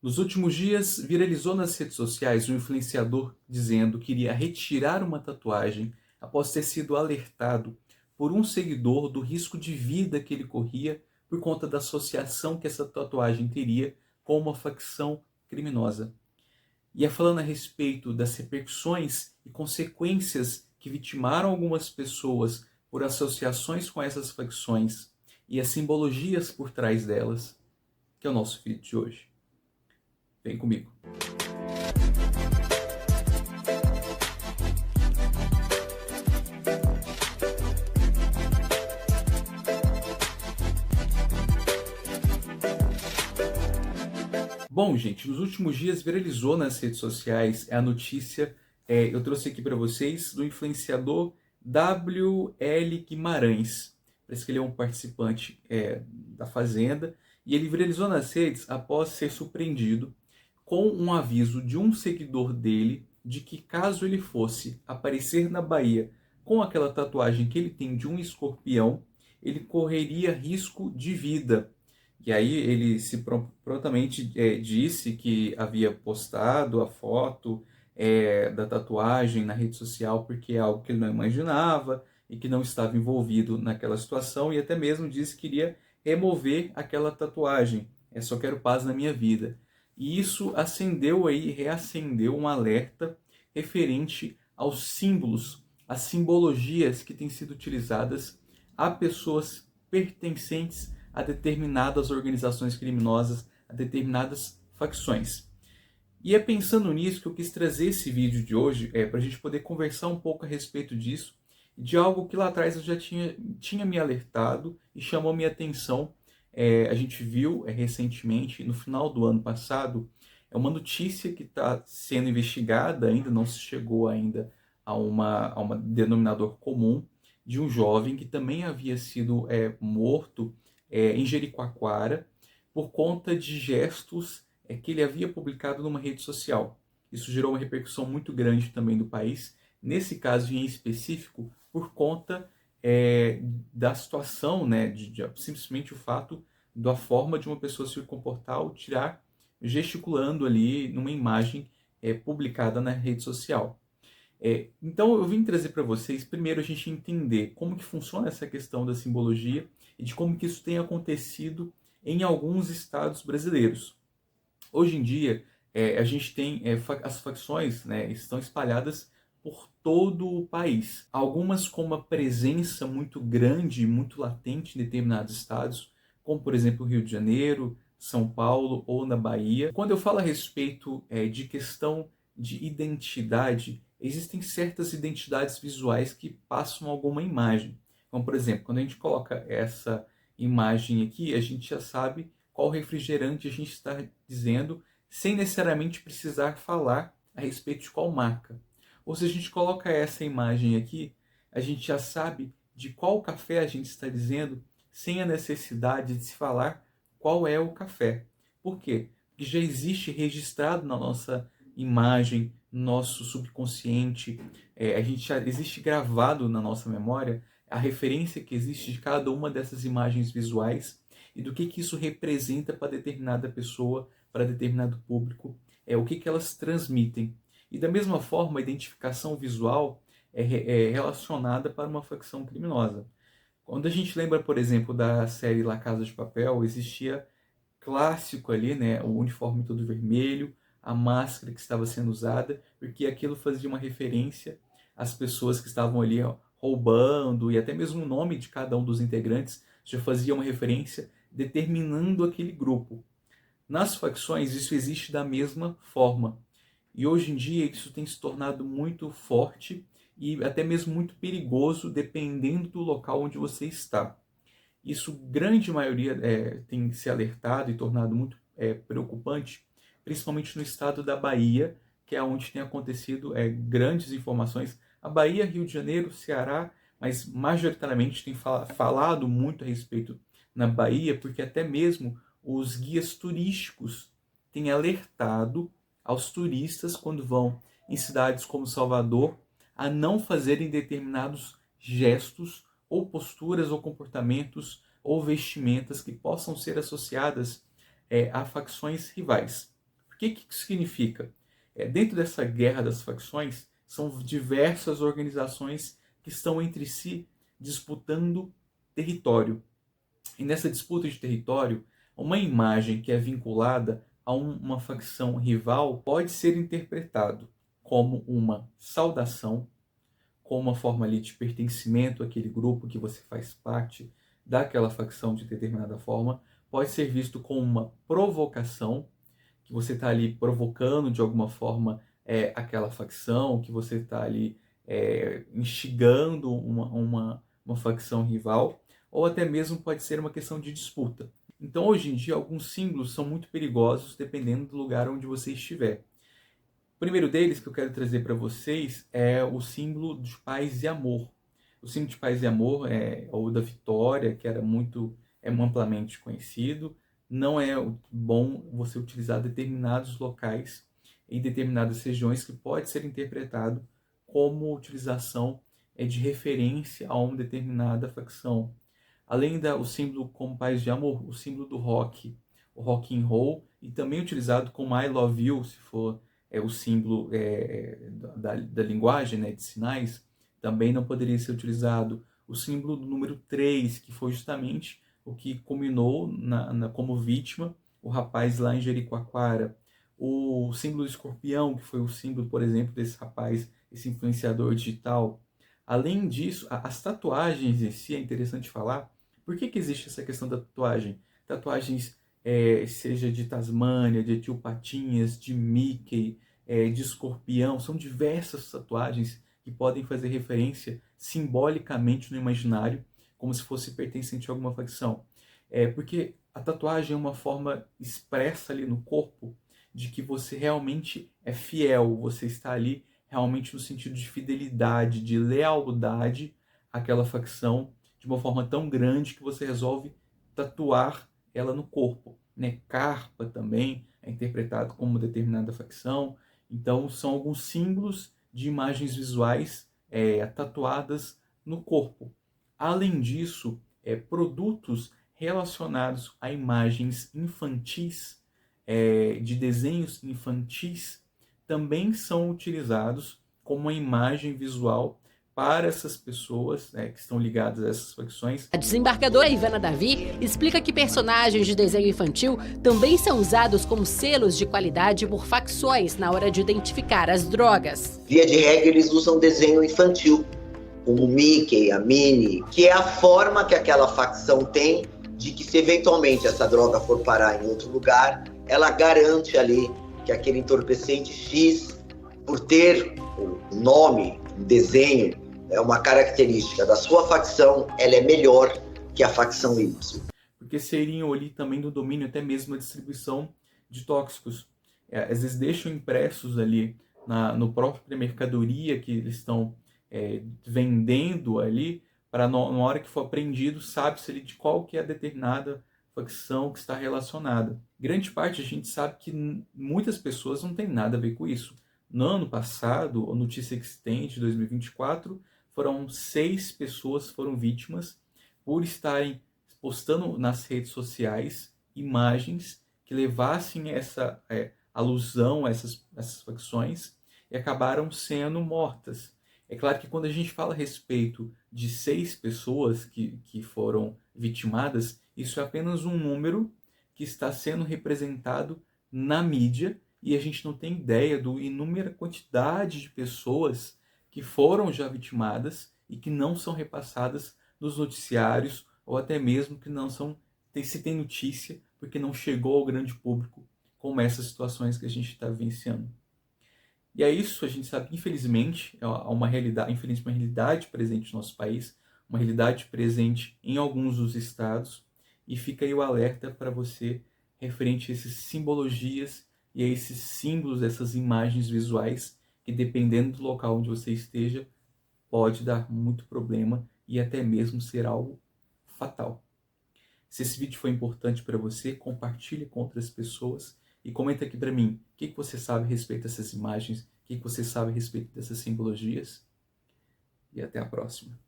Nos últimos dias, viralizou nas redes sociais um influenciador dizendo que iria retirar uma tatuagem após ter sido alertado por um seguidor do risco de vida que ele corria por conta da associação que essa tatuagem teria com uma facção criminosa. Ia falando a respeito das repercussões e consequências que vitimaram algumas pessoas por associações com essas facções e as simbologias por trás delas, que é o nosso vídeo de hoje. Vem comigo. Bom, gente, nos últimos dias viralizou nas redes sociais a notícia, eu trouxe aqui para vocês, do influenciador WL Guimarães. Parece que ele é um participante da Fazenda, e ele viralizou nas redes após ser surpreendido com um aviso de um seguidor dele de que caso ele fosse aparecer na Bahia com aquela tatuagem que ele tem de um escorpião, ele correria risco de vida. E aí ele prontamente disse que havia postado a foto da tatuagem na rede social porque é algo que ele não imaginava e que não estava envolvido naquela situação, e até mesmo disse que iria remover aquela tatuagem. Só quero paz na minha vida. E isso acendeu aí, reacendeu um alerta referente aos símbolos, às simbologias que têm sido utilizadas a pessoas pertencentes a determinadas organizações criminosas, a determinadas facções. E é pensando nisso que eu quis trazer esse vídeo de hoje, para a gente poder conversar um pouco a respeito disso, de algo que lá atrás eu já tinha me alertado e chamou minha atenção. A gente viu recentemente, no final do ano passado, uma notícia que está sendo investigada, ainda não se chegou ainda a uma denominador comum, de um jovem que também havia sido morto em Jericoacoara por conta de gestos que ele havia publicado numa rede social. Isso gerou uma repercussão muito grande também do país, nesse caso em específico, por conta da situação, né, de simplesmente o fato da forma de uma pessoa se comportar ao tirar, gesticulando ali numa imagem publicada na rede social. Então eu vim trazer para vocês, primeiro, a gente entender como que funciona essa questão da simbologia e de como que isso tem acontecido em alguns estados brasileiros. Hoje em dia, a gente tem as facções, né, estão espalhadas por todo o país. Algumas com uma presença muito grande, muito latente em determinados estados, como por exemplo Rio de Janeiro, São Paulo ou na Bahia. Quando eu falo a respeito de questão de identidade, existem certas identidades visuais que passam alguma imagem. Como por exemplo, quando a gente coloca essa imagem aqui, a gente já sabe qual refrigerante a gente está dizendo, sem necessariamente precisar falar a respeito de qual marca. Ou se a gente coloca essa imagem aqui, a gente já sabe de qual café a gente está dizendo, sem a necessidade de se falar qual é o café. Por quê? Porque já existe registrado na nossa imagem, no nosso subconsciente, a gente já existe gravado na nossa memória a referência que existe de cada uma dessas imagens visuais e do que isso representa para determinada pessoa, para determinado público, o que elas transmitem. E da mesma forma, a identificação visual é relacionada para uma facção criminosa. Quando a gente lembra, por exemplo, da série La Casa de Papel, existia clássico ali, né, o uniforme todo vermelho, a máscara que estava sendo usada, porque aquilo fazia uma referência às pessoas que estavam ali roubando, e até mesmo o nome de cada um dos integrantes já fazia uma referência determinando aquele grupo. Nas facções isso existe da mesma forma. E hoje em dia isso tem se tornado muito forte e até mesmo muito perigoso, dependendo do local onde você está. Isso, grande maioria, tem se alertado e tornado muito preocupante, principalmente no estado da Bahia, que é onde tem acontecido grandes informações. A Bahia, Rio de Janeiro, Ceará, mas majoritariamente tem falado muito a respeito na Bahia, porque até mesmo os guias turísticos têm alertado aos turistas quando vão em cidades como Salvador a não fazerem determinados gestos ou posturas ou comportamentos ou vestimentas que possam ser associadas a facções rivais. que isso significa? Dentro dessa guerra das facções, são diversas organizações que estão entre si disputando território. E nessa disputa de território, uma imagem que é vinculada a uma facção rival pode ser interpretado como uma saudação, como uma forma ali de pertencimento àquele grupo que você faz parte daquela facção de determinada forma, pode ser visto como uma provocação, que você está ali provocando de alguma forma aquela facção, que você está ali instigando uma facção rival, ou até mesmo pode ser uma questão de disputa. Então, hoje em dia, alguns símbolos são muito perigosos dependendo do lugar onde você estiver. O primeiro deles que eu quero trazer para vocês é o símbolo de paz e amor. O símbolo de paz e amor ou da vitória, que era muito amplamente conhecido. Não é bom você utilizar determinados locais em determinadas regiões que pode ser interpretado como utilização de referência a uma determinada facção. Além do símbolo como paz e amor, o símbolo do rock, o rock and roll, e também utilizado como I love you, se for o símbolo da linguagem, né, de sinais, também não poderia ser utilizado. O símbolo do número 3, que foi justamente o que culminou como vítima o rapaz lá em Jericoacoara. O símbolo do escorpião, que foi o símbolo, por exemplo, desse rapaz, esse influenciador digital. Além disso, as tatuagens em si, é interessante falar, por que existe essa questão da tatuagem? Tatuagens seja de Tasmânia, de Tio Patinhas, de Mickey, de escorpião, são diversas tatuagens que podem fazer referência simbolicamente no imaginário, como se fosse pertencente a alguma facção. Porque a tatuagem é uma forma expressa ali no corpo de que você realmente é fiel, você está ali realmente no sentido de fidelidade, de lealdade àquela facção, de uma forma tão grande que você resolve tatuar ela no corpo. Né? Carpa também é interpretado como determinada facção. Então, são alguns símbolos de imagens visuais tatuadas no corpo. Além disso, produtos relacionados a imagens infantis, de desenhos infantis, também são utilizados como uma imagem visual para essas pessoas que estão ligadas a essas facções. A desembargadora Ivana Davi explica que personagens de desenho infantil também são usados como selos de qualidade por facções na hora de identificar as drogas. Via de regra, eles usam desenho infantil, como o Mickey, a Minnie, que é a forma que aquela facção tem de que, se eventualmente essa droga for parar em outro lugar, ela garante ali que aquele entorpecente X, por ter o nome, o desenho, é uma característica da sua facção, ela é melhor que a facção Y. Porque seriam ali também do domínio até mesmo a distribuição de tóxicos. Às vezes deixam impressos ali no própria mercadoria que eles estão vendendo ali, para na hora que for apreendido, sabe-se ali de qual que é a determinada facção que está relacionada. Grande parte a gente sabe que muitas pessoas não têm nada a ver com isso. No ano passado, a notícia que se tem de 2024, foram 6 pessoas foram vítimas por estarem postando nas redes sociais imagens que levassem essa alusão a essas facções e acabaram sendo mortas. É claro que quando a gente fala a respeito de 6 pessoas que foram vitimadas, isso é apenas um número que está sendo representado na mídia e a gente não tem ideia do inúmera quantidade de pessoas que foram já vitimadas e que não são repassadas nos noticiários ou até mesmo que não se tem notícia porque não chegou ao grande público, como essas situações que a gente está vivenciando. E é isso, a gente sabe que infelizmente é uma realidade presente no nosso país, uma realidade presente em alguns dos estados, e fica aí o alerta para você referente a essas simbologias e a esses símbolos, essas imagens visuais, que dependendo do local onde você esteja, pode dar muito problema e até mesmo ser algo fatal. Se esse vídeo foi importante para você, compartilhe com outras pessoas e comenta aqui para mim o que você sabe a respeito dessas imagens, o que você sabe a respeito dessas simbologias. E até a próxima.